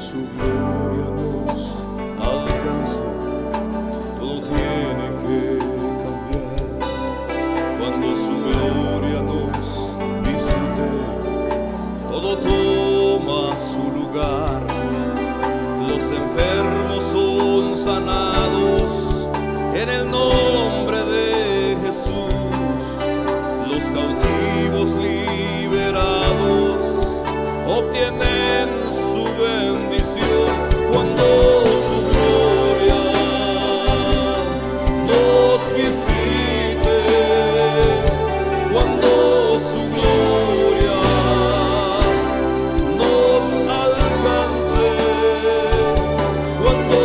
su gloria nos alcance, todo tiene que cambiar. Cuando su gloria nos visite, todo toma su lugar. Los enfermos son sanados en el nombre de Jesús. Los cautivos liberados obtienen su bendición. Cuando su gloria nos visite, cuando su gloria nos alcance, cuando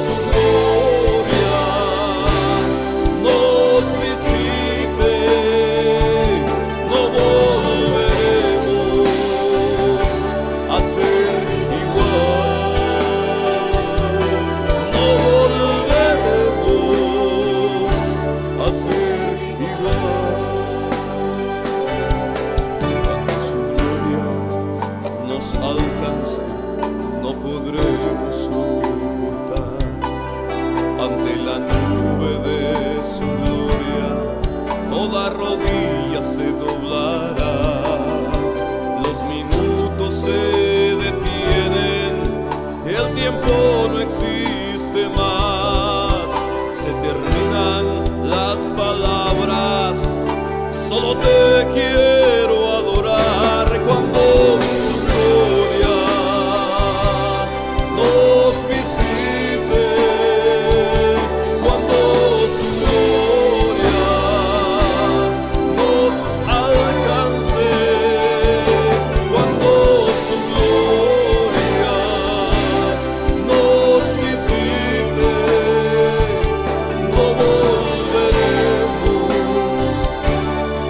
su gloria nos visite, no volveremos a ser igual, no volveremos a ser igual. Cuando su gloria nos alcance, no podremos soportar. Ante la nube de su gloria, toda rodilla se doblará. Los minutos se detienen, el tiempo no existe más. Se terminan las palabras, solo te quiero adorar. Cuando su gloria nos visite, cuando su gloria nos alcance, cuando su gloria nos visite, no volveremos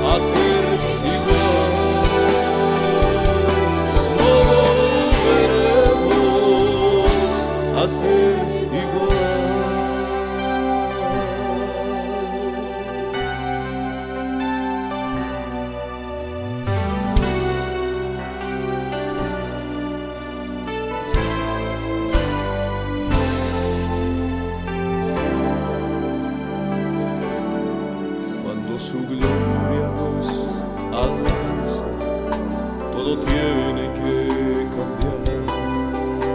a ser igual, no volveremos a ser igual. Cuando su gloria nos alcanza, todo tiene que cambiar.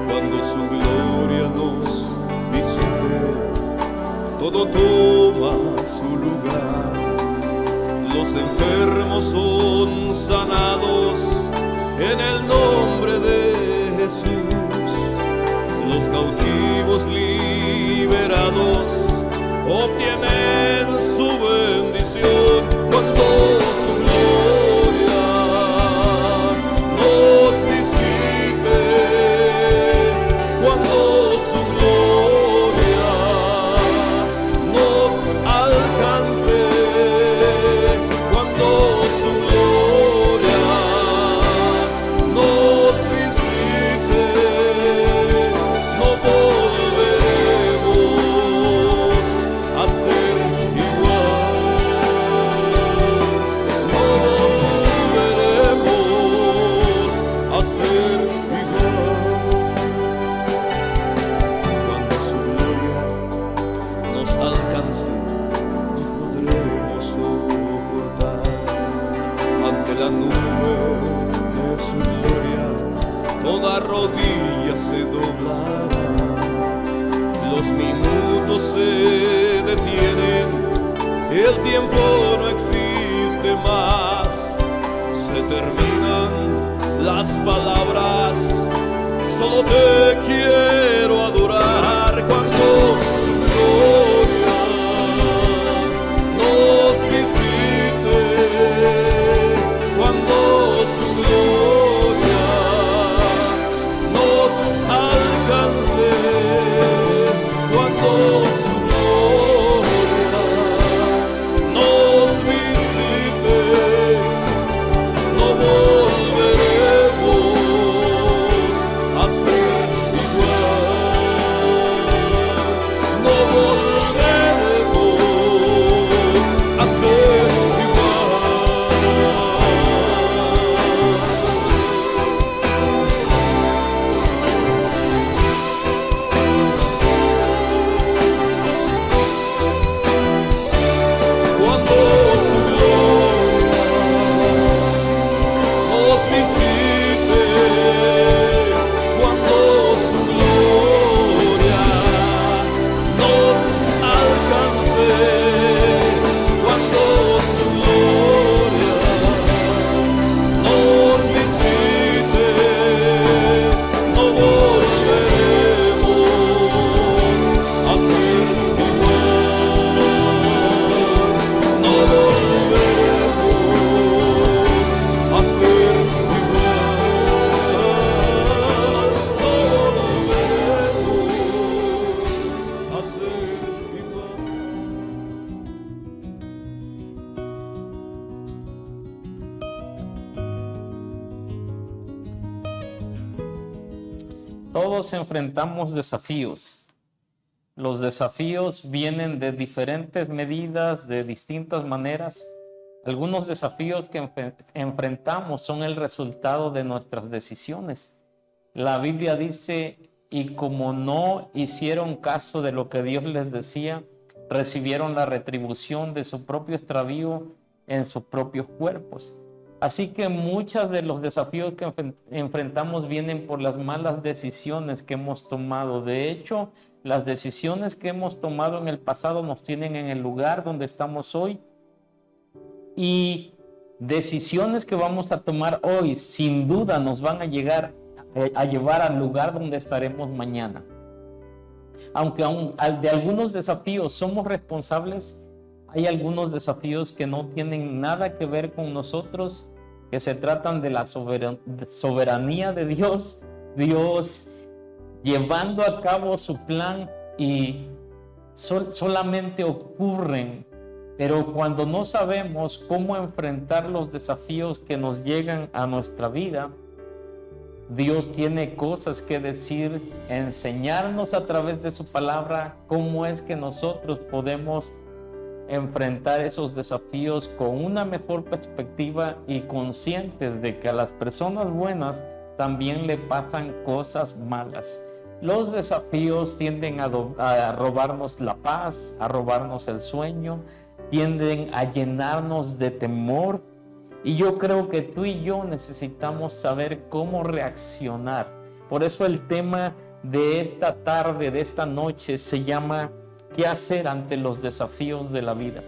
Cuando su gloria nos visite, todo toma su lugar. Los enfermos son sanados en el nombre de Jesús. Los cautivos liberados obtienen su bendición. Cuando su gloria nos visite, cuando su gloria nos alcance, cuando su gloria nos visite, no volveremos a ser igual, no volveremos a ser igual. Cuando su gloria nos alcance, no podremos soportar. Ante la nube de su gloria, toda rodilla se doblará. Los minutos se detienen, el tiempo no existe más. Se terminan las palabras, solo te quiero adorar. Cuando su gloria nos visite, cuando su gloria nos alcance, cuando su gloria nos visite, no volveremos a ser igual. Todos enfrentamos desafíos. Los desafíos vienen de diferentes medidas, de distintas maneras. Algunos desafíos que enfrentamos son el resultado de nuestras decisiones. La Biblia dice, y como no hicieron caso de lo que Dios les decía, recibieron la retribución de su propio extravío en sus propios cuerpos. Así que muchos de los desafíos que enfrentamos vienen por las malas decisiones que hemos tomado. De hecho, las decisiones que hemos tomado en el pasado nos tienen en el lugar donde estamos hoy. Y decisiones que vamos a tomar hoy, sin duda, nos van a llevar al lugar donde estaremos mañana. Aunque de algunos desafíos somos responsables, hay algunos desafíos que no tienen nada que ver con nosotros, que se tratan de la soberanía de Dios, Dios llevando a cabo su plan, y solamente ocurren. Pero cuando no sabemos cómo enfrentar los desafíos que nos llegan a nuestra vida, Dios tiene cosas que decir, enseñarnos a través de su palabra cómo es que nosotros podemos enfrentar esos desafíos con una mejor perspectiva y conscientes de que a las personas buenas también le pasan cosas malas. Los desafíos tienden a robarnos la paz, a robarnos el sueño, tienden a llenarnos de temor. Y yo creo que tú y yo necesitamos saber cómo reaccionar. Por eso el tema de esta tarde, de esta noche, se llama ¿qué hacer ante los desafíos de la vida?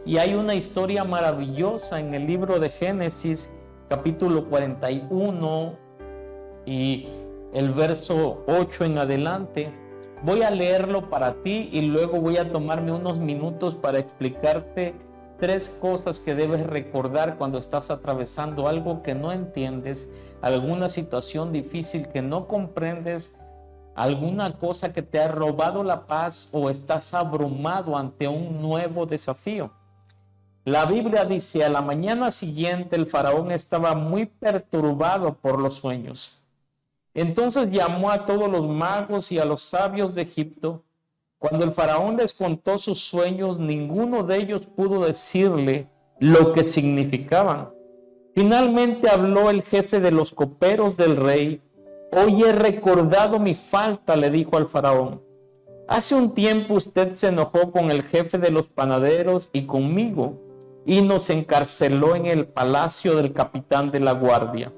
Y hay una historia maravillosa en el libro de Génesis, capítulo 41 y el verso 8 en adelante. Voy a leerlo para ti y luego voy a tomarme unos minutos para explicarte 3 cosas que debes recordar cuando estás atravesando algo que no entiendes, alguna situación difícil que no comprendes, alguna cosa que te ha robado la paz o estás abrumado ante un nuevo desafío. La Biblia dice, a la mañana siguiente el faraón estaba muy perturbado por los sueños. Entonces llamó a todos los magos y a los sabios de Egipto. Cuando el faraón les contó sus sueños, ninguno de ellos pudo decirle lo que significaban. Finalmente habló el jefe de los coperos del rey. Hoy he recordado mi falta, le dijo al faraón. Hace un tiempo usted se enojó con el jefe de los panaderos y conmigo, y nos encarceló en el palacio del capitán de la guardia.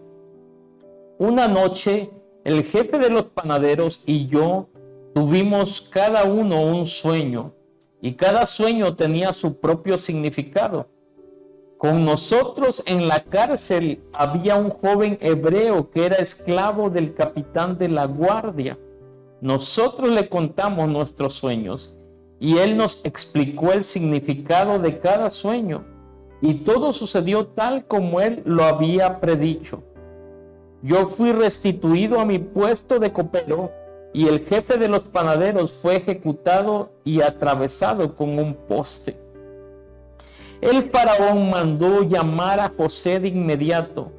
Una noche, el jefe de los panaderos y yo tuvimos cada uno un sueño, y cada sueño tenía su propio significado. Con nosotros en la cárcel había un joven hebreo que era esclavo del capitán de la guardia. Nosotros le contamos nuestros sueños y él nos explicó el significado de cada sueño, y todo sucedió tal como él lo había predicho. Yo fui restituido a mi puesto de copero y el jefe de los panaderos fue ejecutado y atravesado con un poste. El faraón mandó llamar a José de inmediato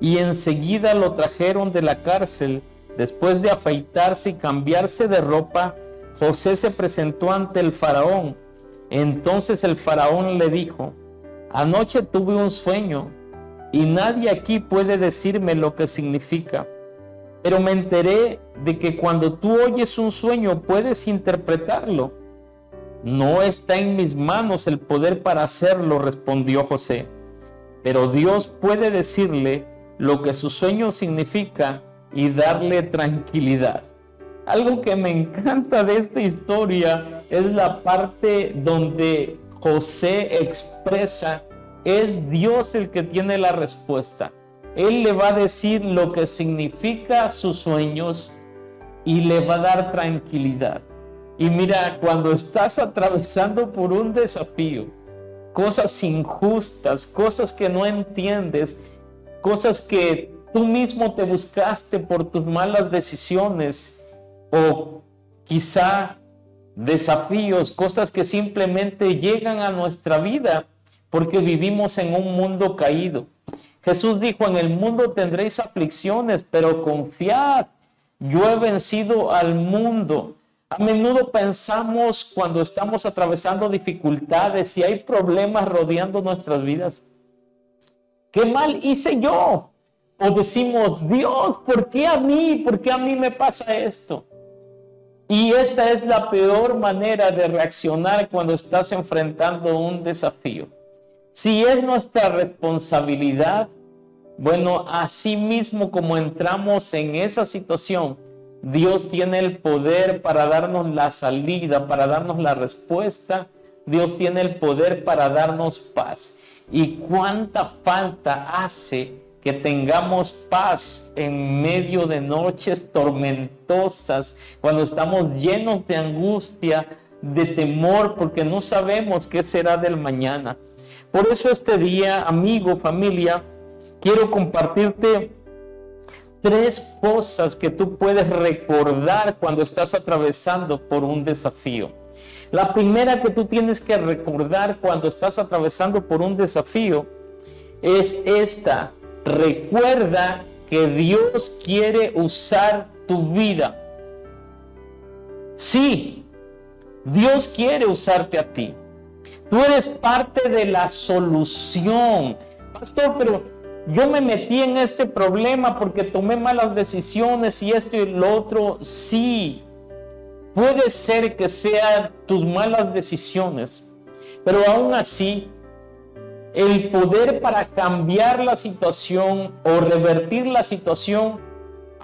y enseguida lo trajeron de la cárcel. Después de afeitarse y cambiarse de ropa, José se presentó ante el faraón. Entonces el faraón le dijo: anoche tuve un sueño y nadie aquí puede decirme lo que significa. Pero me enteré de que cuando tú oyes un sueño puedes interpretarlo. No está en mis manos el poder para hacerlo, respondió José. Pero Dios puede decirle lo que su sueño significa y darle tranquilidad. Algo que me encanta de esta historia es la parte donde José expresa: es Dios el que tiene la respuesta. Él le va a decir lo que significa sus sueños y le va a dar tranquilidad. Y mira, cuando estás atravesando por un desafío, cosas injustas, cosas que no entiendes, cosas que tú mismo te buscaste por tus malas decisiones, o quizá desafíos, cosas que simplemente llegan a nuestra vida porque vivimos en un mundo caído. Jesús dijo: en el mundo tendréis aflicciones, pero confiad, Yo he vencido al mundo. A menudo pensamos cuando estamos atravesando dificultades y hay problemas rodeando nuestras vidas, ¿qué mal hice yo? O decimos, Dios, ¿por qué a mí? ¿Por qué a mí me pasa esto? Y esa es la peor manera de reaccionar cuando estás enfrentando un desafío. Si es nuestra responsabilidad, bueno, así mismo como entramos en esa situación, Dios tiene el poder para darnos la salida, para darnos la respuesta. Dios tiene el poder para darnos paz. ¿Y cuánta falta hace que tengamos paz en medio de noches tormentosas, cuando estamos llenos de angustia, de temor, porque no sabemos qué será del mañana? Por eso este día, amigo, familia, quiero compartirte 3 cosas que tú puedes recordar cuando estás atravesando por un desafío. La primera que tú tienes que recordar cuando estás atravesando por un desafío es esta: recuerda que Dios quiere usar tu vida. Sí, Dios quiere usarte a ti. Tú eres parte de la solución. Pastor, pero yo me metí en este problema porque tomé malas decisiones y esto y lo otro. Sí, puede ser que sean tus malas decisiones, pero aún así, el poder para cambiar la situación o revertir la situación,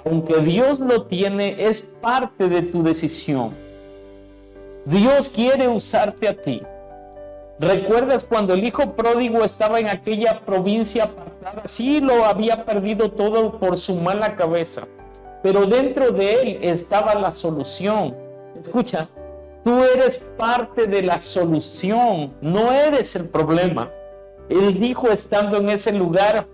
aunque Dios lo tiene, es parte de tu decisión. Dios quiere usarte a ti. ¿Recuerdas cuando el hijo pródigo estaba en aquella provincia apartada? Sí, lo había perdido todo por su mala cabeza, pero dentro de él estaba la solución. Escucha, tú eres parte de la solución, no eres el problema. Él dijo estando en ese lugar: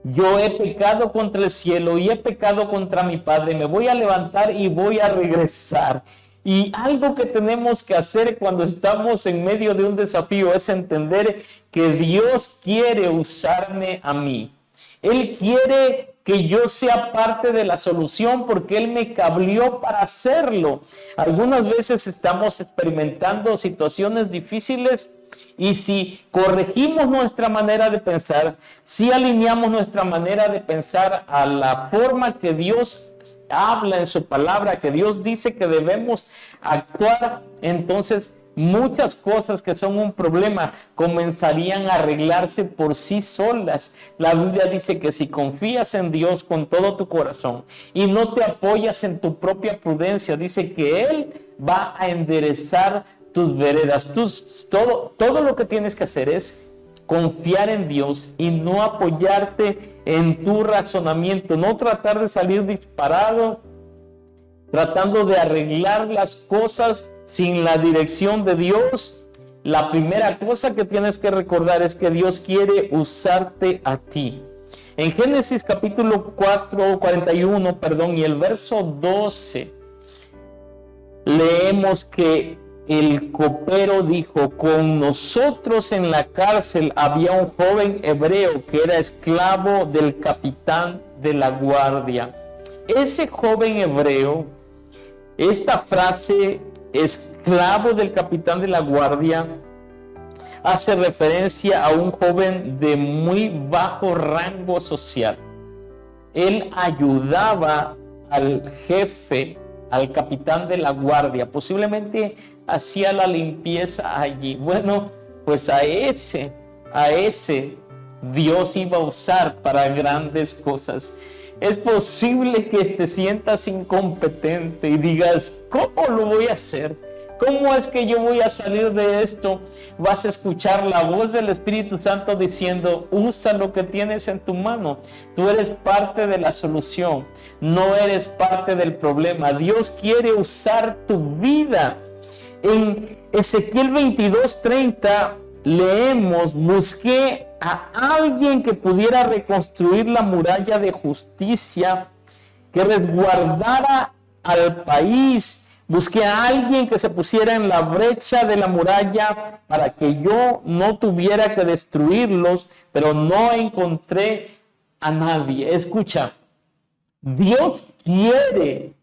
yo he pecado contra el cielo y he pecado contra mi Padre, me voy a levantar y voy a regresar. Y algo que tenemos que hacer cuando estamos en medio de un desafío es entender que Dios quiere usarme a mí. Él quiere que yo sea parte de la solución porque Él me cableó para hacerlo. Algunas veces estamos experimentando situaciones difíciles y si corregimos nuestra manera de pensar, si alineamos nuestra manera de pensar a la forma que Dios habla en su palabra, que Dios dice que debemos actuar, entonces muchas cosas que son un problema comenzarían a arreglarse por sí solas. La Biblia dice que si confías en Dios con todo tu corazón y no te apoyas en tu propia prudencia, dice que Él va a enderezar tus veredas. Todo lo que tienes que hacer es confiar en Dios y no apoyarte en tu razonamiento, no tratar de salir disparado, tratando de arreglar las cosas sin la dirección de Dios. La primera cosa que tienes que recordar es que Dios quiere usarte a ti. En Génesis capítulo 41, y el verso 12, leemos que el copero dijo: con nosotros en la cárcel había un joven hebreo que era esclavo del capitán de la guardia. Ese joven hebreo, esta frase, esclavo del capitán de la guardia, hace referencia a un joven de muy bajo rango social. Él ayudaba al jefe, al capitán de la guardia, posiblemente hacía la limpieza allí. Bueno, pues a ese Dios iba a usar para grandes cosas. Es posible que te sientas incompetente y digas: ¿cómo lo voy a hacer? ¿Cómo es que yo voy a salir de esto? Vas a escuchar la voz del Espíritu Santo diciendo: usa lo que tienes en tu mano. Tú eres parte de la solución, no eres parte del problema. Dios quiere usar tu vida. En Ezequiel 22:30 leemos: busqué a alguien que pudiera reconstruir la muralla de justicia, que resguardara al país. Busqué a alguien que se pusiera en la brecha de la muralla para que yo no tuviera que destruirlos, pero no encontré a nadie. Escucha, Dios quiere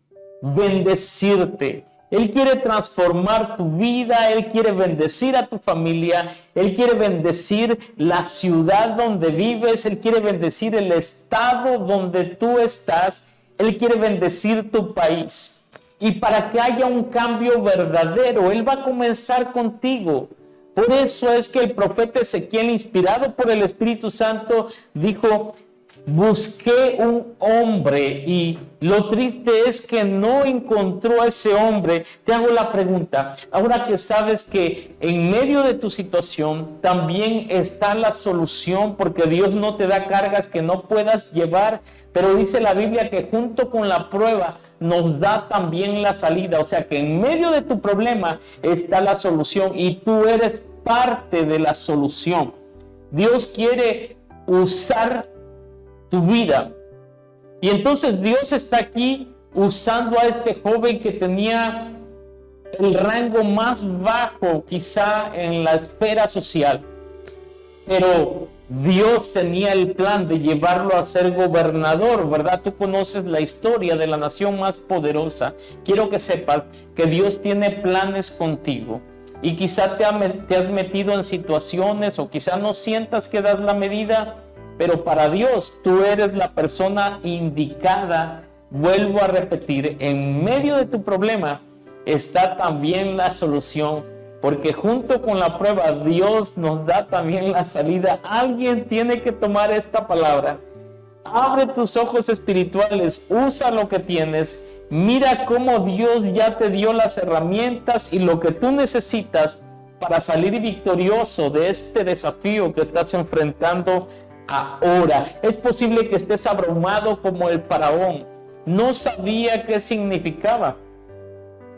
bendecirte. Él quiere transformar tu vida, Él quiere bendecir a tu familia, Él quiere bendecir la ciudad donde vives, Él quiere bendecir el estado donde tú estás, Él quiere bendecir tu país. Y para que haya un cambio verdadero, Él va a comenzar contigo. Por eso es que el profeta Ezequiel, inspirado por el Espíritu Santo, dijo: busqué un hombre, y lo triste es que no encontró a ese hombre. Te hago la pregunta, ahora que sabes que en medio de tu situación también está la solución, porque Dios no te da cargas que no puedas llevar, pero dice la Biblia que junto con la prueba nos da también la salida. O sea que en medio de tu problema está la solución y tú eres parte de la solución. Dios quiere usar tu vida. Y entonces Dios está aquí usando a este joven que tenía el rango más bajo quizá en la esfera social, pero Dios tenía el plan de llevarlo a ser gobernador, ¿verdad? Tú conoces la historia de la nación más poderosa. Quiero que sepas que Dios tiene planes contigo. Y quizá te has metido en situaciones, o quizá no sientas que das la medida, pero para Dios tú eres la persona indicada. Vuelvo a repetir, en medio de tu problema está también la solución, porque junto con la prueba Dios nos da también la salida. Alguien tiene que tomar esta palabra. Abre tus ojos espirituales, usa lo que tienes, mira cómo Dios ya te dio las herramientas y lo que tú necesitas para salir victorioso de este desafío que estás enfrentando ahora. Es posible que estés abrumado como el faraón. No sabía qué significaba.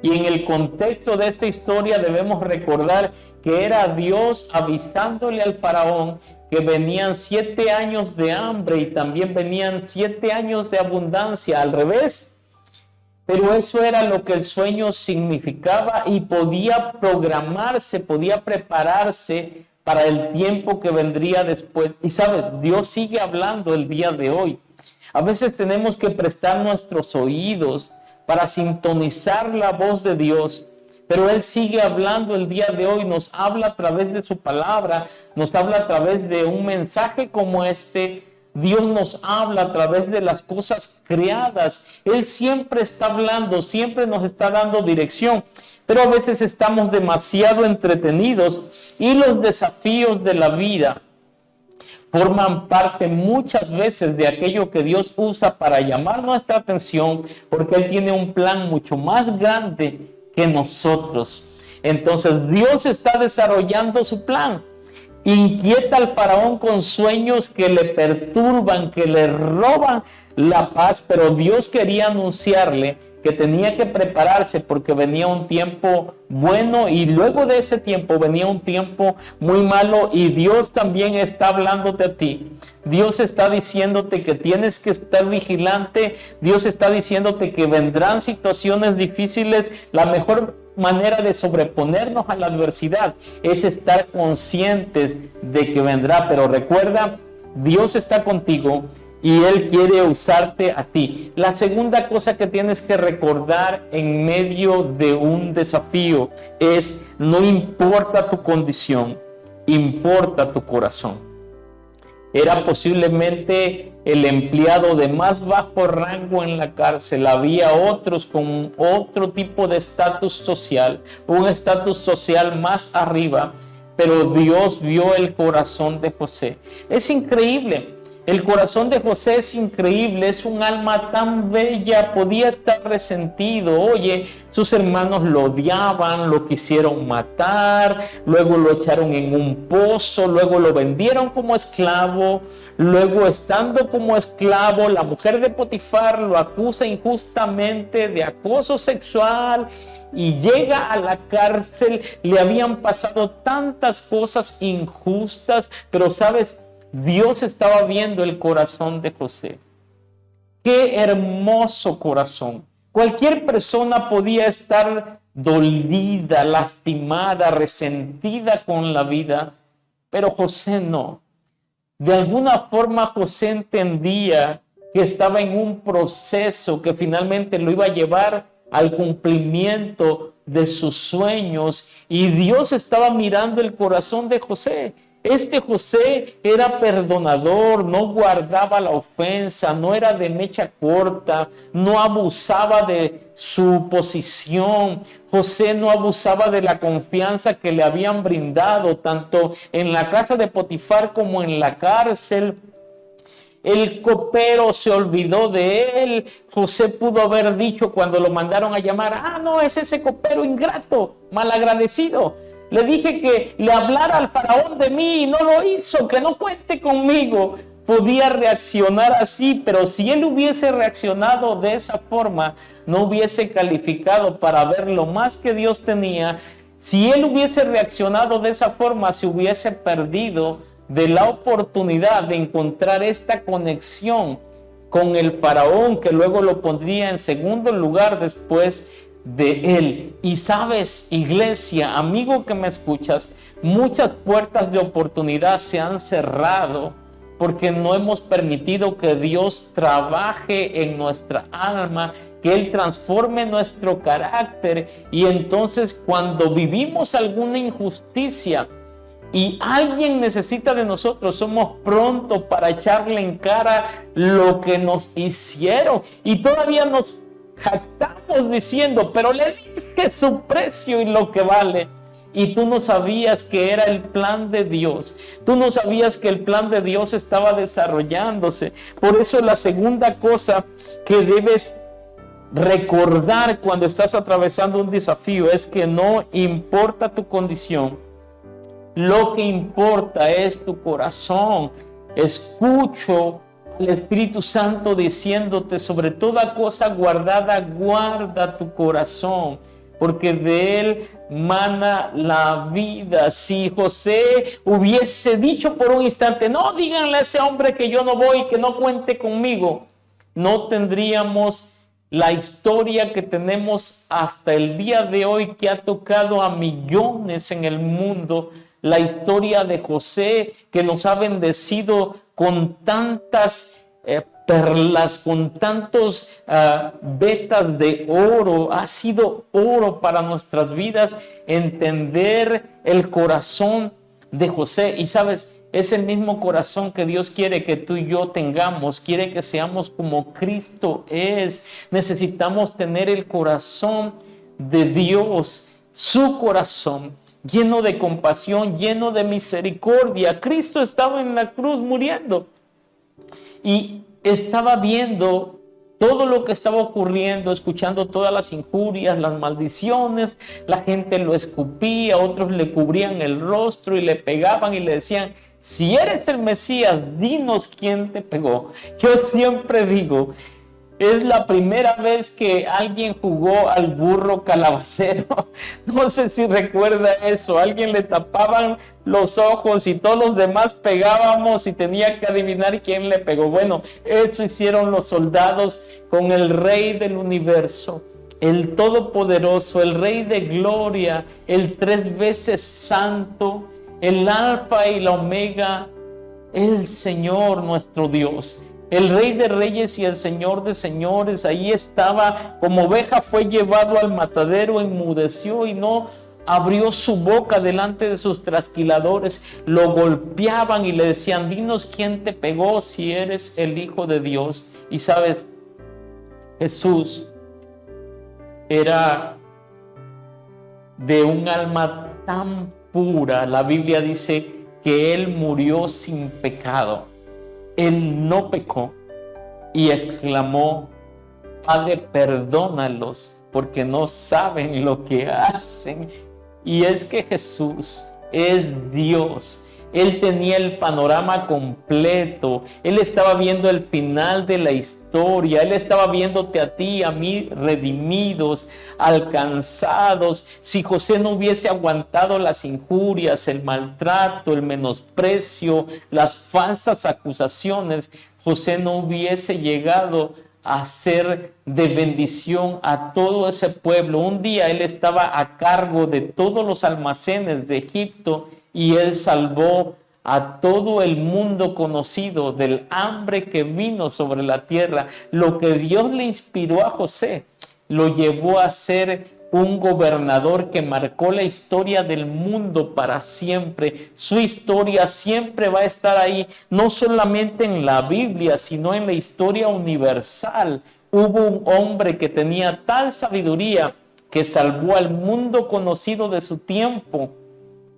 Y en el contexto de esta historia debemos recordar que era Dios avisándole al faraón que venían 7 años de hambre y también venían 7 años de abundancia, al revés. Pero eso era lo que el sueño significaba, y podía programarse, podía prepararse para el tiempo que vendría después. Y sabes, Dios sigue hablando el día de hoy. A veces tenemos que prestar nuestros oídos para sintonizar la voz de Dios, pero Él sigue hablando el día de hoy. Nos habla a través de su palabra, nos habla a través de un mensaje como este. Dios nos habla a través de las cosas creadas. Él siempre está hablando, siempre nos está dando dirección, pero a veces estamos demasiado entretenidos y los desafíos de la vida forman parte muchas veces de aquello que Dios usa para llamar nuestra atención, porque Él tiene un plan mucho más grande que nosotros. Entonces Dios está desarrollando su plan. Inquieta al faraón con sueños que le perturban, que le roban la paz, pero Dios quería anunciarle que tenía que prepararse, porque venía un tiempo bueno y luego de ese tiempo venía un tiempo muy malo. Y Dios también está hablándote a ti. Dios está diciéndote que tienes que estar vigilante. Dios está diciéndote que vendrán situaciones difíciles. La mejor manera de sobreponernos a la adversidad es estar conscientes de que vendrá. Pero recuerda, Dios está contigo y Él quiere usarte a ti. La segunda cosa que tienes que recordar en medio de un desafío es: no importa tu condición, importa tu corazón. Era posiblemente el empleado de más bajo rango en la cárcel. Había otros con otro tipo de estatus social, un estatus social más arriba, pero Dios vio el corazón de José. Es increíble. El corazón de José es increíble, es un alma tan bella. Podía estar resentido. Oye, sus hermanos lo odiaban, lo quisieron matar, luego lo echaron en un pozo, luego lo vendieron como esclavo, luego estando como esclavo, la mujer de Potifar lo acusa injustamente de acoso sexual y llega a la cárcel. Le habían pasado tantas cosas injustas, pero ¿sabes? Dios estaba viendo el corazón de José. ¡Qué hermoso corazón! Cualquier persona podía estar dolida, lastimada, resentida con la vida, pero José no. De alguna forma José entendía que estaba en un proceso que finalmente lo iba a llevar al cumplimiento de sus sueños, y Dios estaba mirando el corazón de José. Este José era perdonador, no guardaba la ofensa, no era de mecha corta, no abusaba de su posición. José no abusaba de la confianza que le habían brindado, tanto en la casa de Potifar como en la cárcel. El copero se olvidó de él. José pudo haber dicho cuando lo mandaron a llamar: no, es ese copero ingrato, malagradecido. Le dije que le hablara al faraón de mí y no lo hizo, que no cuente conmigo. Podía reaccionar así, pero si él hubiese reaccionado de esa forma, no hubiese calificado para ver lo más que Dios tenía. Si él hubiese reaccionado de esa forma, se hubiese perdido de la oportunidad de encontrar esta conexión con el faraón, que luego lo pondría en segundo lugar después de él. Y sabes, iglesia, amigo que me escuchas, muchas puertas de oportunidad se han cerrado porque no hemos permitido que Dios trabaje en nuestra alma, que Él transforme nuestro carácter. Y entonces, cuando vivimos alguna injusticia y alguien necesita de nosotros, somos prontos para echarle en cara lo que nos hicieron, y todavía nos jactamos diciendo: pero le dije su precio y lo que vale. Y tú no sabías que era el plan de Dios. Tú no sabías que el plan de Dios estaba desarrollándose. Por eso la segunda cosa que debes recordar cuando estás atravesando un desafío es que no importa tu condición, lo que importa es tu corazón. Escucho el Espíritu Santo diciéndote: sobre toda cosa guardada, guarda tu corazón, porque de él mana la vida. Si José hubiese dicho por un instante: no, díganle a ese hombre que yo no voy, que no cuente conmigo, no tendríamos la historia que tenemos hasta el día de hoy, que ha tocado a millones en el mundo. La historia de José, que nos ha bendecido con tantas perlas, con tantos vetas de oro. Ha sido oro para nuestras vidas entender el corazón de José. Y sabes, es el mismo corazón que Dios quiere que tú y yo tengamos. Quiere que seamos como Cristo es. Necesitamos tener el corazón de Dios, su corazón, lleno de compasión, lleno de misericordia. Cristo estaba en la cruz muriendo y estaba viendo todo lo que estaba ocurriendo, escuchando todas las injurias, las maldiciones. La gente lo escupía, otros le cubrían el rostro y le pegaban y le decían: si eres el Mesías, dinos quién te pegó. Yo siempre digo, es la primera vez que alguien jugó al burro calabacero. No sé si recuerda eso. Alguien le tapaban los ojos y todos los demás pegábamos y tenía que adivinar quién le pegó. Bueno, eso hicieron los soldados con el Rey del universo, el Todopoderoso, el Rey de gloria, el 3 veces santo, el Alfa y la Omega, el Señor nuestro Dios. El Rey de reyes y el Señor de señores. Ahí estaba, como oveja fue llevado al matadero, enmudeció y no abrió su boca delante de sus trasquiladores. Lo golpeaban y le decían: dinos quién te pegó, si eres el Hijo de Dios. Y sabes, Jesús era de un alma tan pura. La Biblia dice que Él murió sin pecado. Él no pecó y exclamó: Padre, perdónalos porque no saben lo que hacen. Y es que Jesús es Dios. Él tenía el panorama completo. Él estaba viendo el final de la historia. Él estaba viéndote a ti y a mí redimidos, alcanzados. Si José no hubiese aguantado las injurias, el maltrato, el menosprecio, las falsas acusaciones, José no hubiese llegado a ser de bendición a todo ese pueblo. Un día él estaba a cargo de todos los almacenes de Egipto y él salvó a todo el mundo conocido del hambre que vino sobre la tierra. Lo que Dios le inspiró a José lo llevó a ser un gobernador que marcó la historia del mundo para siempre. Su historia siempre va a estar ahí, no solamente en la Biblia, sino en la historia universal. Hubo un hombre que tenía tal sabiduría que salvó al mundo conocido de su tiempo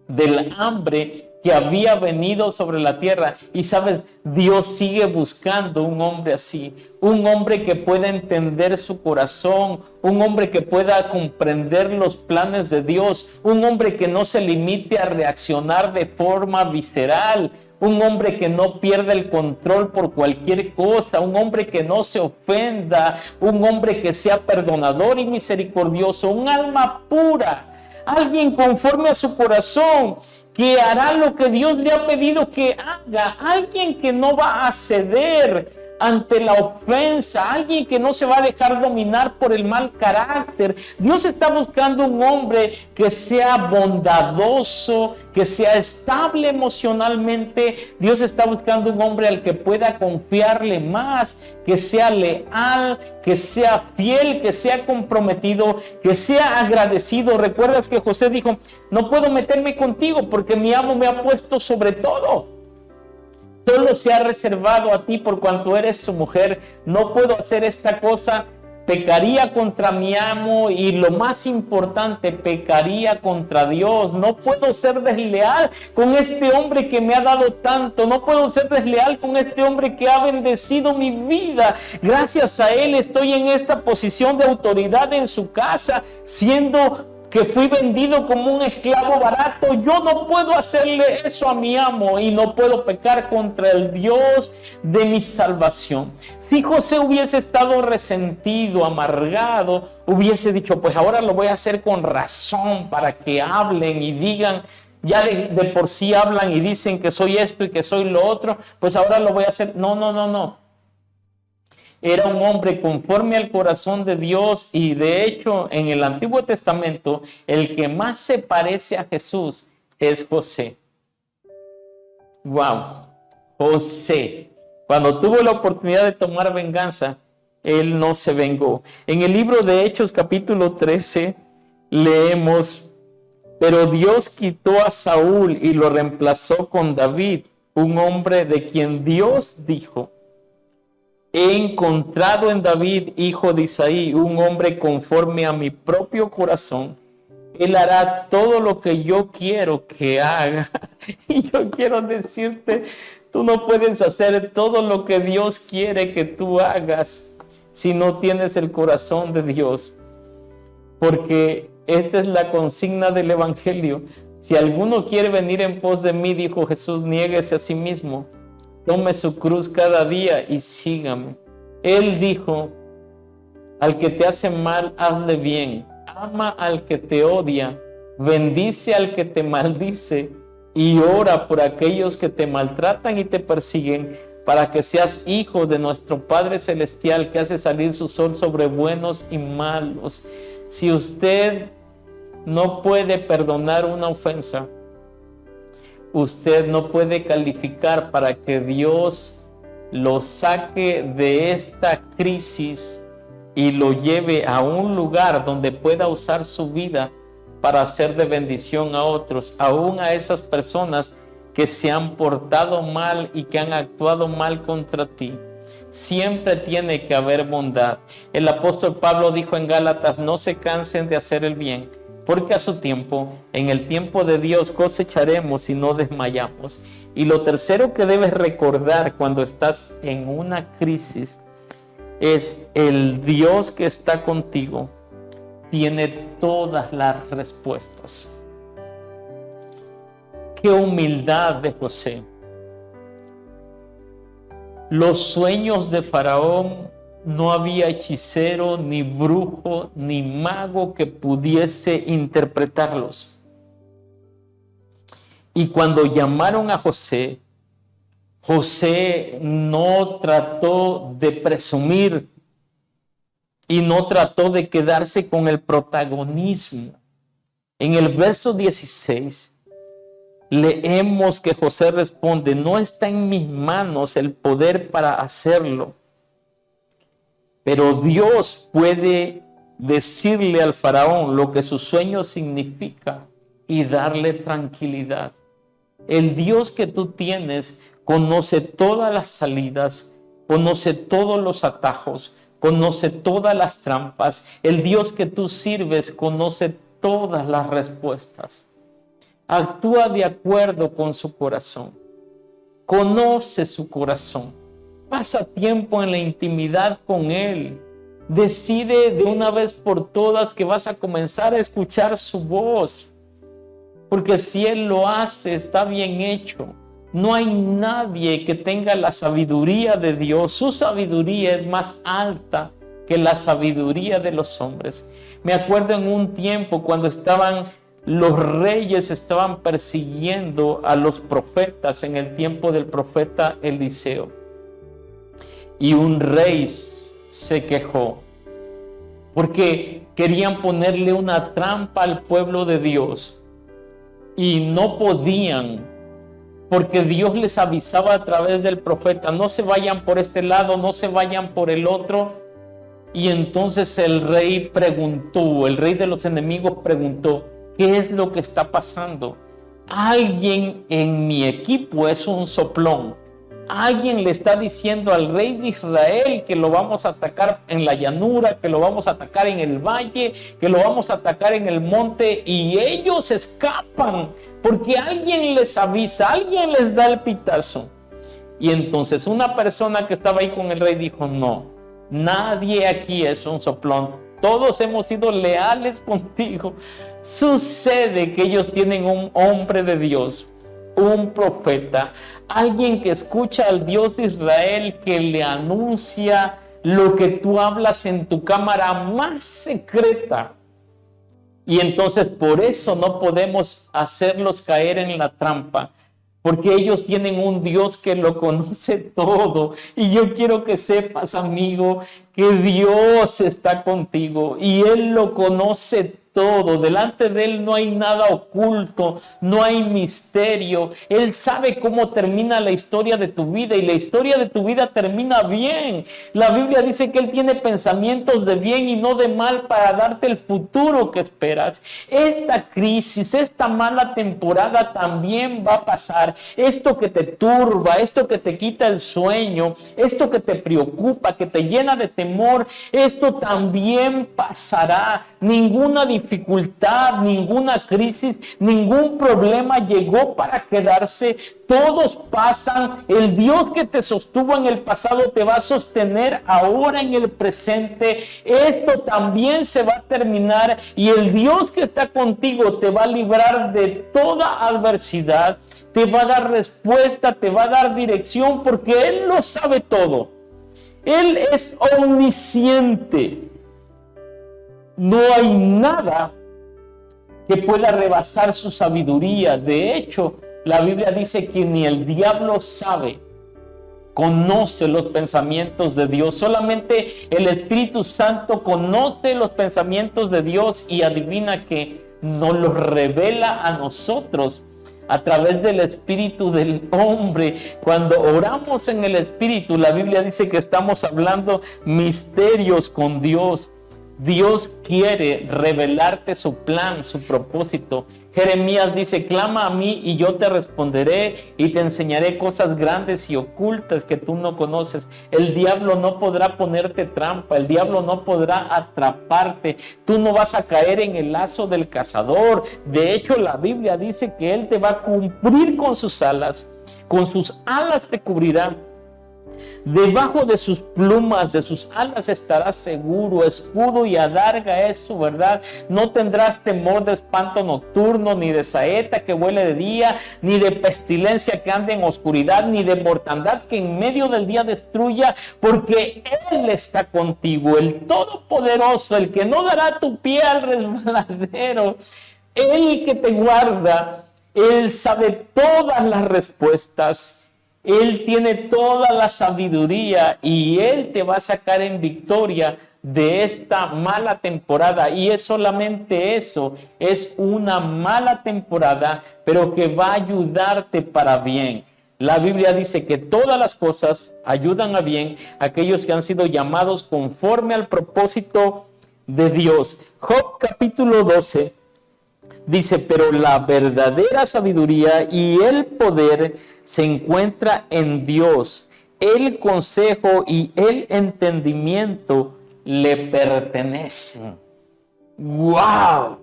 del hambre que había venido sobre la tierra. Y sabes, Dios sigue buscando un hombre así, un hombre que pueda entender su corazón, un hombre que pueda comprender los planes de Dios, un hombre que no se limite a reaccionar de forma visceral, un hombre que no pierda el control por cualquier cosa, un hombre que no se ofenda, un hombre que sea perdonador y misericordioso, un alma pura, alguien conforme a su corazón, que hará lo que Dios le ha pedido que haga, alguien que no va a ceder ante la ofensa, alguien que no se va a dejar dominar por el mal carácter. Dios está buscando un hombre que sea bondadoso, que sea estable emocionalmente. Dios está buscando un hombre al que pueda confiarle más, que sea leal, que sea fiel, que sea comprometido, que sea agradecido. ¿Recuerdas que José dijo: no puedo meterme contigo porque mi amo me ha puesto sobre todo? Solo se ha reservado a ti por cuanto eres su mujer. No puedo hacer esta cosa. Pecaría contra mi amo y, lo más importante, pecaría contra Dios. No puedo ser desleal con este hombre que me ha dado tanto. No puedo ser desleal con este hombre que ha bendecido mi vida. Gracias a él estoy en esta posición de autoridad en su casa, siendo que fui vendido como un esclavo barato. Yo no puedo hacerle eso a mi amo y no puedo pecar contra el Dios de mi salvación. Si José hubiese estado resentido, amargado, hubiese dicho: pues ahora lo voy a hacer con razón para que hablen y digan, ya de por sí hablan y dicen que soy esto y que soy lo otro, pues ahora lo voy a hacer. No. Era un hombre conforme al corazón de Dios, y de hecho en el Antiguo Testamento el que más se parece a Jesús es José. Wow, José, cuando tuvo la oportunidad de tomar venganza, él no se vengó. En el libro de Hechos capítulo 13 leemos: pero Dios quitó a Saúl y lo reemplazó con David, un hombre de quien Dios dijo: he encontrado en David, hijo de Isaí, un hombre conforme a mi propio corazón. Él hará todo lo que yo quiero que haga. Y yo quiero decirte, tú no puedes hacer todo lo que Dios quiere que tú hagas si no tienes el corazón de Dios. Porque esta es la consigna del Evangelio. Si alguno quiere venir en pos de mí, dijo Jesús, niéguese a sí mismo. Tome su cruz cada día y sígame. Él dijo: al que te hace mal, hazle bien. Ama al que te odia. Bendice al que te maldice. Y ora por aquellos que te maltratan y te persiguen, para que seas hijo de nuestro Padre Celestial, que hace salir su sol sobre buenos y malos. Si usted no puede perdonar una ofensa, usted no puede calificar para que Dios lo saque de esta crisis y lo lleve a un lugar donde pueda usar su vida para hacer de bendición a otros, aún a esas personas que se han portado mal y que han actuado mal contra ti. Siempre tiene que haber bondad. El apóstol Pablo dijo en Gálatas: no se cansen de hacer el bien, porque a su tiempo, en el tiempo de Dios, cosecharemos y no desmayamos. Y lo tercero que debes recordar cuando estás en una crisis es: el Dios que está contigo tiene todas las respuestas. Qué humildad de José. Los sueños de Faraón, no había hechicero, ni brujo, ni mago que pudiese interpretarlos. Y cuando llamaron a José, José no trató de presumir y no trató de quedarse con el protagonismo. En el verso 16 leemos que José responde: no está en mis manos el poder para hacerlo, pero Dios puede decirle al faraón lo que su sueño significa y darle tranquilidad. El Dios que tú tienes conoce todas las salidas, conoce todos los atajos, conoce todas las trampas. El Dios que tú sirves conoce todas las respuestas. Actúa de acuerdo con su corazón. Conoce su corazón. Pasa tiempo en la intimidad con Él. Decide de una vez por todas que vas a comenzar a escuchar su voz. Porque si Él lo hace, está bien hecho. No hay nadie que tenga la sabiduría de Dios. Su sabiduría es más alta que la sabiduría de los hombres. Me acuerdo en un tiempo cuando los reyes estaban persiguiendo a los profetas en el tiempo del profeta Eliseo. Y un rey se quejó porque querían ponerle una trampa al pueblo de Dios y no podían, porque Dios les avisaba a través del profeta: no se vayan por este lado, no se vayan por el otro. Y entonces el rey de los enemigos preguntó: ¿qué es lo que está pasando? Alguien en mi equipo es un soplón. Alguien le está diciendo al rey de Israel que lo vamos a atacar en la llanura, que lo vamos a atacar en el valle, que lo vamos a atacar en el monte, y ellos escapan porque alguien les avisa, alguien les da el pitazo. Y entonces una persona que estaba ahí con el rey dijo: no, nadie aquí es un soplón, todos hemos sido leales contigo. Sucede que ellos tienen un hombre de Dios, un profeta, alguien que escucha al Dios de Israel, que le anuncia lo que tú hablas en tu cámara más secreta. Y entonces por eso no podemos hacerlos caer en la trampa, porque ellos tienen un Dios que lo conoce todo. Y yo quiero que sepas, amigo, que Dios está contigo y Él lo conoce todo. Delante de Él no hay nada oculto, no hay misterio. Él sabe cómo termina la historia de tu vida, y la historia de tu vida termina bien. La Biblia dice que Él tiene pensamientos de bien y no de mal para darte el futuro que esperas. Esta crisis, esta mala temporada también va a pasar. Esto que te turba, esto que te quita el sueño, esto que te preocupa, que te llena de temor, esto también pasará. Ninguna dificultad, ninguna crisis, ningún problema llegó para quedarse. Todos pasan. El Dios que te sostuvo en el pasado te va a sostener ahora en el presente. Esto también se va a terminar, y el Dios que está contigo te va a librar de toda adversidad, te va a dar respuesta, te va a dar dirección, porque Él lo sabe todo. Él es omnisciente. No hay nada que pueda rebasar su sabiduría. De hecho, la Biblia dice que ni el diablo conoce los pensamientos de Dios. Solamente el Espíritu Santo conoce los pensamientos de Dios, y adivina que nos los revela a nosotros a través del espíritu del hombre. Cuando oramos en el Espíritu, la Biblia dice que estamos hablando misterios con Dios. Dios quiere revelarte su plan, su propósito. Jeremías dice: clama a mí y yo te responderé y te enseñaré cosas grandes y ocultas que tú no conoces. El diablo no podrá ponerte trampa, el diablo no podrá atraparte. Tú no vas a caer en el lazo del cazador. De hecho, la Biblia dice que Él te va a cubrir con sus alas te cubrirá. Debajo de sus plumas, de sus alas estarás seguro. Escudo y adarga es su verdad. No tendrás temor de espanto nocturno, ni de saeta que vuele de día, ni de pestilencia que ande en oscuridad, ni de mortandad que en medio del día destruya, porque Él está contigo, el Todopoderoso, el que no dará tu pie al resbaladero, el que te guarda. Él sabe todas las respuestas. Él tiene toda la sabiduría, y Él te va a sacar en victoria de esta mala temporada. Y es solamente eso, es una mala temporada, pero que va a ayudarte para bien. La Biblia dice que todas las cosas ayudan a bien a aquellos que han sido llamados conforme al propósito de Dios. Job capítulo 12 dice, pero la verdadera sabiduría y el poder se encuentra en Dios. El consejo y el entendimiento le pertenecen. ¡Wow!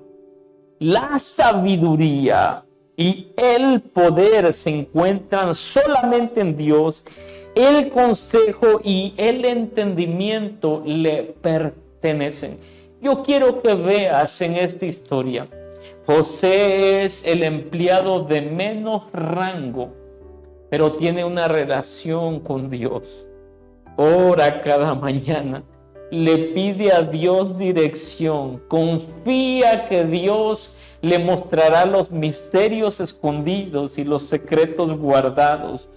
La sabiduría y el poder se encuentran solamente en Dios. El consejo y el entendimiento le pertenecen. Yo quiero que veas en esta historia, José es el empleado de menos rango, pero tiene una relación con Dios. Ora cada mañana, le pide a Dios dirección, confía que Dios le mostrará los misterios escondidos y los secretos guardados.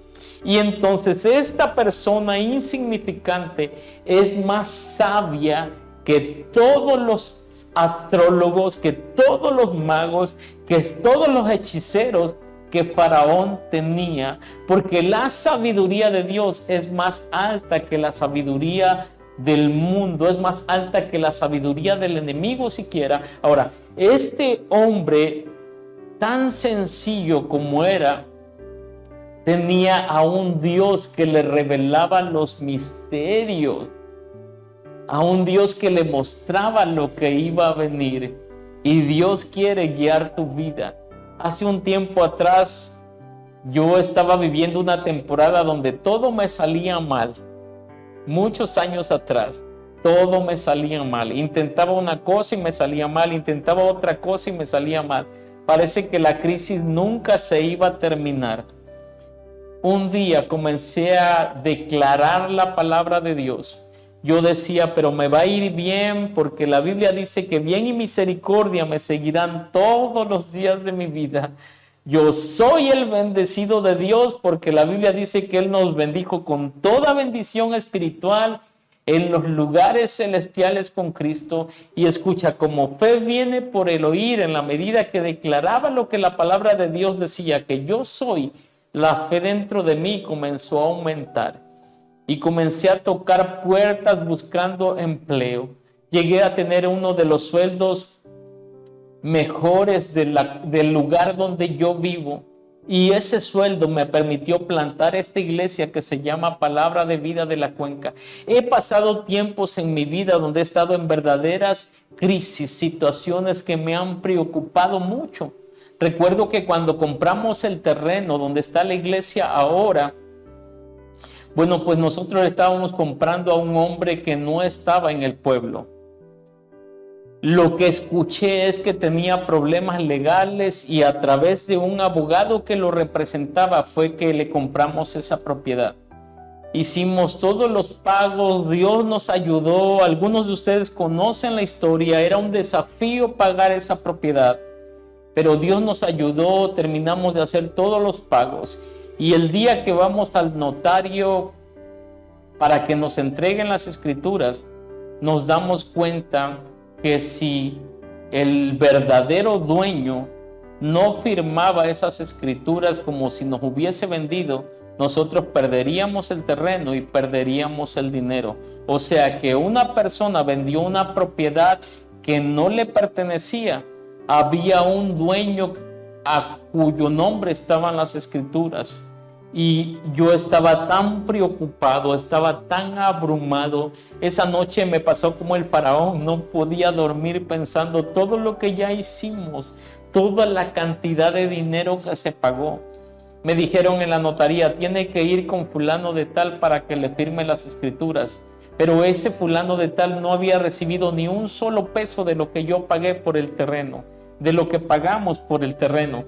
Y entonces esta persona insignificante es más sabia que todos los astrólogos, que todos los magos, que todos los hechiceros que Faraón tenía, porque la sabiduría de Dios es más alta que la sabiduría del mundo, es más alta que la sabiduría del enemigo siquiera. Ahora, este hombre tan sencillo como era, tenía a un Dios que le revelaba los misterios, a un Dios que le mostraba lo que iba a venir. Y Dios quiere guiar tu vida. Hace un tiempo atrás yo estaba viviendo una temporada donde todo me salía mal. Muchos años atrás, todo me salía mal. Intentaba una cosa y me salía mal. Intentaba otra cosa y me salía mal. Parece que la crisis nunca se iba a terminar. Un día comencé a declarar la palabra de Dios. Yo decía, pero me va a ir bien, porque la Biblia dice que bien y misericordia me seguirán todos los días de mi vida. Yo soy el bendecido de Dios, porque la Biblia dice que Él nos bendijo con toda bendición espiritual en los lugares celestiales con Cristo. Y escucha, como fe viene por el oír, en la medida que declaraba lo que la palabra de Dios decía, que yo soy, la fe dentro de mí comenzó a aumentar. Y comencé a tocar puertas buscando empleo. Llegué a tener uno de los sueldos mejores del lugar donde yo vivo. Y ese sueldo me permitió plantar esta iglesia que se llama Palabra de Vida de la Cuenca. He pasado tiempos en mi vida donde he estado en verdaderas crisis, situaciones que me han preocupado mucho. Recuerdo que cuando compramos el terreno donde está la iglesia ahora, bueno, pues nosotros estábamos comprando a un hombre que no estaba en el pueblo. Lo que escuché es que tenía problemas legales y a través de un abogado que lo representaba fue que le compramos esa propiedad. Hicimos todos los pagos, Dios nos ayudó. Algunos de ustedes conocen la historia, era un desafío pagar esa propiedad, pero Dios nos ayudó, terminamos de hacer todos los pagos. Y el día que vamos al notario para que nos entreguen las escrituras, nos damos cuenta que si el verdadero dueño no firmaba esas escrituras como si nos hubiese vendido, nosotros perderíamos el terreno y perderíamos el dinero. O sea que una persona vendió una propiedad que no le pertenecía. Había un dueño a cuyo nombre estaban las escrituras. Y yo estaba tan preocupado, estaba tan abrumado. Esa noche me pasó como el faraón, no podía dormir pensando todo lo que ya hicimos, toda la cantidad de dinero que se pagó. Me dijeron en la notaría, tiene que ir con fulano de tal para que le firme las escrituras. Pero ese fulano de tal no había recibido ni un solo peso de lo que yo pagué por el terreno, de lo que pagamos por el terreno.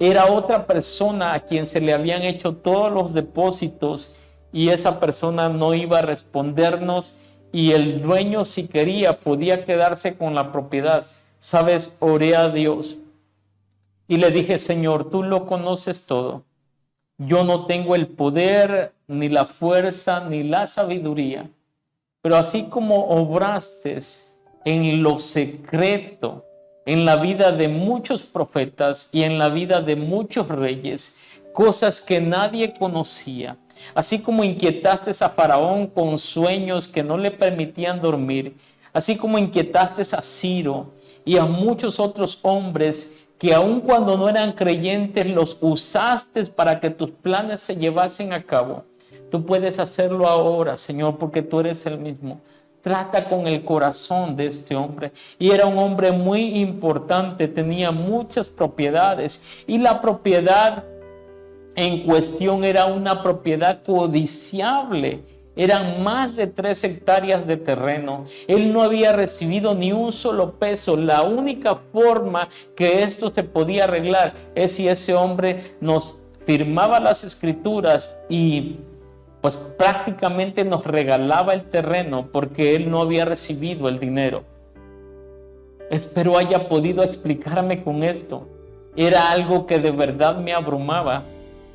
Era otra persona a quien se le habían hecho todos los depósitos y esa persona no iba a respondernos y el dueño, si quería, podía quedarse con la propiedad. ¿Sabes? Oré a Dios y le dije, Señor, tú lo conoces todo. Yo no tengo el poder, ni la fuerza, ni la sabiduría, Pero así como obraste en lo secreto, en la vida de muchos profetas y en la vida de muchos reyes, cosas que nadie conocía, así como inquietaste a Faraón con sueños que no le permitían dormir, así como inquietaste a Ciro y a muchos otros hombres que aun cuando no eran creyentes los usaste para que tus planes se llevasen a cabo. Tú puedes hacerlo ahora, Señor, porque tú eres el mismo. Trata con el corazón de este hombre. Y era un hombre muy importante, tenía muchas propiedades. Y la propiedad en cuestión era una propiedad codiciable. Eran más de 3 hectáreas de terreno. Él no había recibido ni un solo peso. La única forma que esto se podía arreglar es si ese hombre nos firmaba las escrituras y pues prácticamente nos regalaba el terreno porque él no había recibido el dinero. Espero haya podido explicarme con esto. Era algo que de verdad me abrumaba.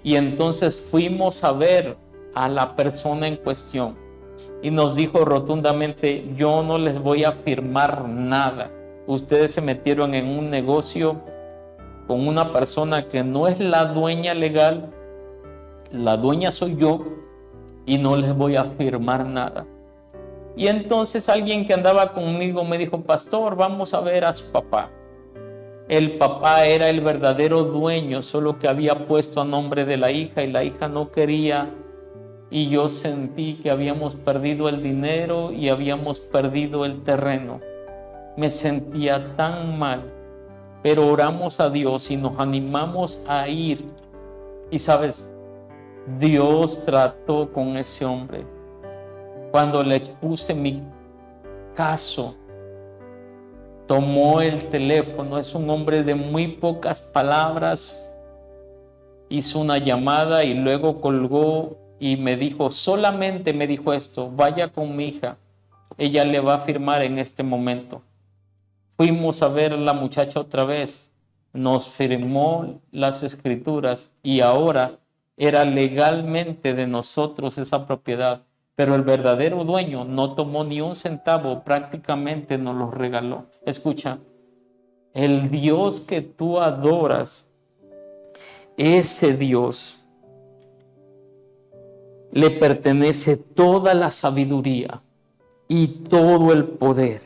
Y entonces fuimos a ver a la persona en cuestión y nos dijo rotundamente: yo no les voy a firmar nada. Ustedes se metieron en un negocio con una persona que no es la dueña legal. La dueña soy yo y no les voy a firmar nada. Y entonces alguien que andaba conmigo me dijo: pastor, vamos a ver a su papá. El papá era el verdadero dueño, solo que había puesto a nombre de la hija y la hija no quería. Y yo sentí que habíamos perdido el dinero y habíamos perdido el terreno. Me sentía tan mal, pero oramos a Dios y nos animamos a ir. Y sabes, Dios trató con ese hombre. Cuando le expuse mi caso, tomó el teléfono. Es un hombre de muy pocas palabras. Hizo una llamada y luego colgó y me dijo, solamente me dijo esto: vaya con mi hija, ella le va a firmar en este momento. Fuimos a ver a la muchacha otra vez, nos firmó las escrituras y ahora era legalmente de nosotros esa propiedad. Pero el verdadero dueño no tomó ni un centavo, prácticamente nos lo regaló. Escucha, el Dios que tú adoras, ese Dios le pertenece toda la sabiduría y todo el poder.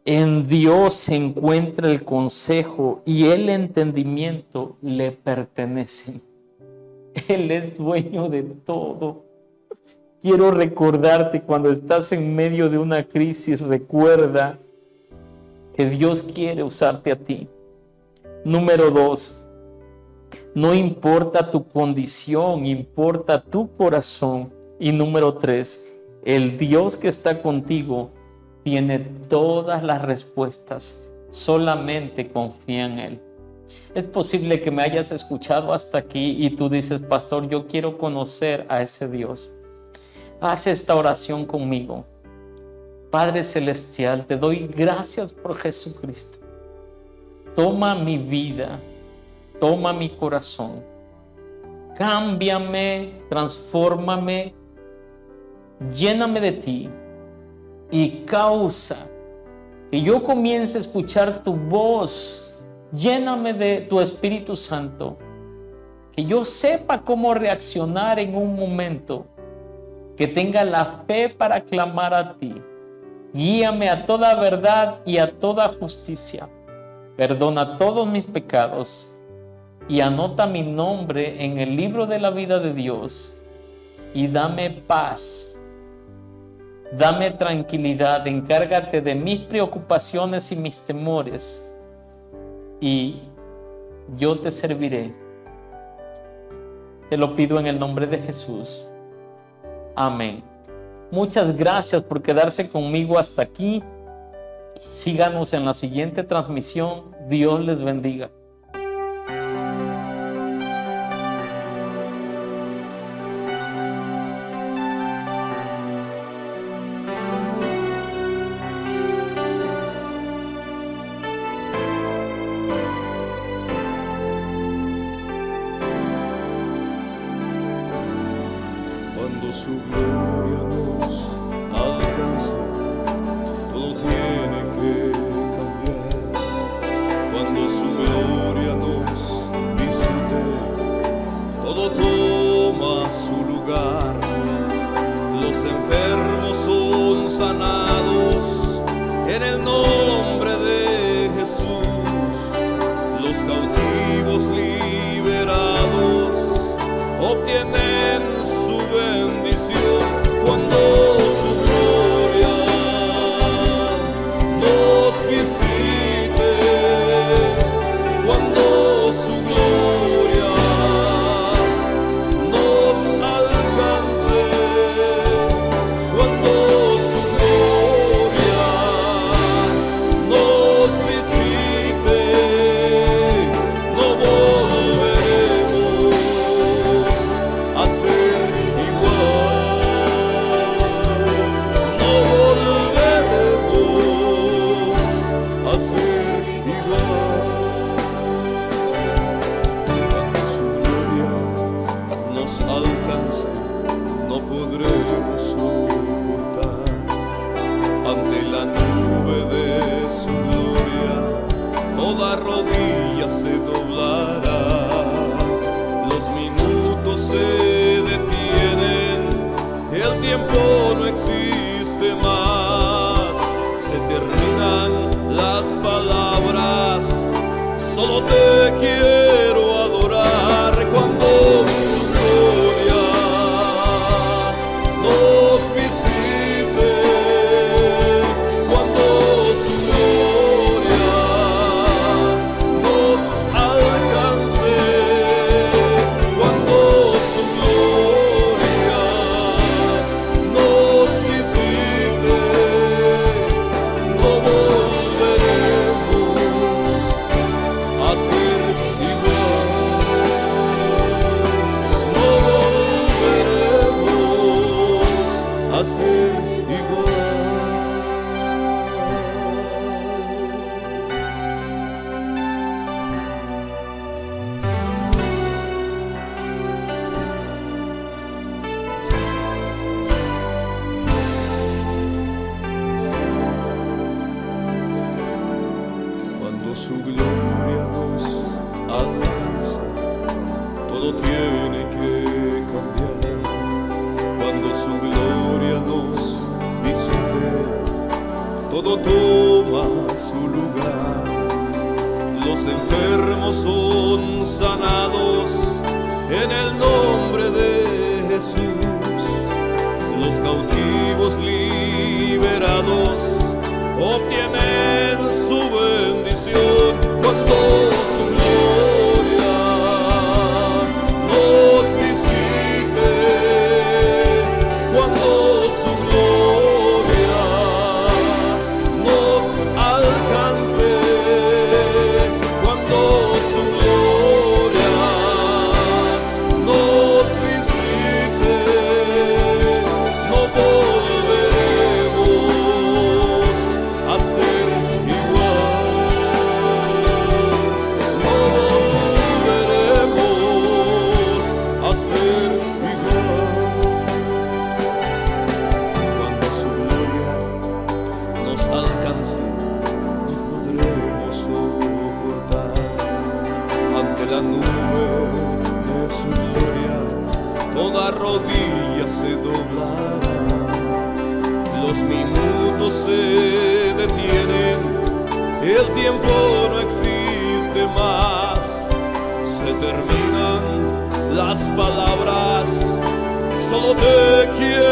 En Dios se encuentra el consejo y el entendimiento le pertenecen. Él es dueño de todo. Quiero recordarte, cuando estás en medio de una crisis, recuerda que Dios quiere usarte a ti. Número 2, no importa tu condición, importa tu corazón. Y número 3, el Dios que está contigo tiene todas las respuestas. Solamente confía en Él. Es posible que me hayas escuchado hasta aquí y tú dices: pastor, yo quiero conocer a ese Dios. Haz esta oración conmigo. Padre Celestial, te doy gracias por Jesucristo. Toma mi vida, toma mi corazón. Cámbiame, transfórmame, lléname de ti y causa que yo comience a escuchar tu voz. Lléname de tu Espíritu Santo, que yo sepa cómo reaccionar en un momento, que tenga la fe para clamar a ti. Guíame a toda verdad y a toda justicia. Perdona todos mis pecados y anota mi nombre en el libro de la vida de Dios. Y dame paz, dame tranquilidad, encárgate de mis preocupaciones y mis temores, y yo te serviré. Te lo pido en el nombre de Jesús. Amén. Muchas gracias por quedarse conmigo hasta aquí. Síganos en la siguiente transmisión. Dios les bendiga. Cuando su gloria nos sanados en el nombre de Jesús. Los cautivos liberados obtienen su bendición cuando su gloria nos visite, cuando su gloria nos alcance, cuando su gloria nos visite, no volveremos a ser igual, no volveremos a ser igual. Cuando su gloria nos alcance, no podremos soportar. Ante la nube de su gloria, toda rodilla se doblará. Los minutos se detienen, el tiempo no existe más. Se terminan las palabras, solo te quiero adorar. Cuando su gloria nos visite, cuando su gloria nos alcance, cuando su gloria nos visite, no volveremos a ser igual, no volveremos a ser igual. Cuando su gloria nos alcanza, todo tiene que cambiar. Cuando su gloria nos visite, todo toma su lugar. Los enfermos son sanados en el nombre de Jesús. Los cautivos liberados obtienen su bendición cuando su gloria nos visite, cuando su gloria nos alcance, cuando su gloria nos visite, no volveremos a ser igual, no volveremos a ser igual. Cuando su gloria nos alcance, no podremos soportar. Ante la nube de su gloria, toda rodilla se doblará. Los minutos se detienen, el tiempo no existe más. Se terminan las palabras, solo te quiero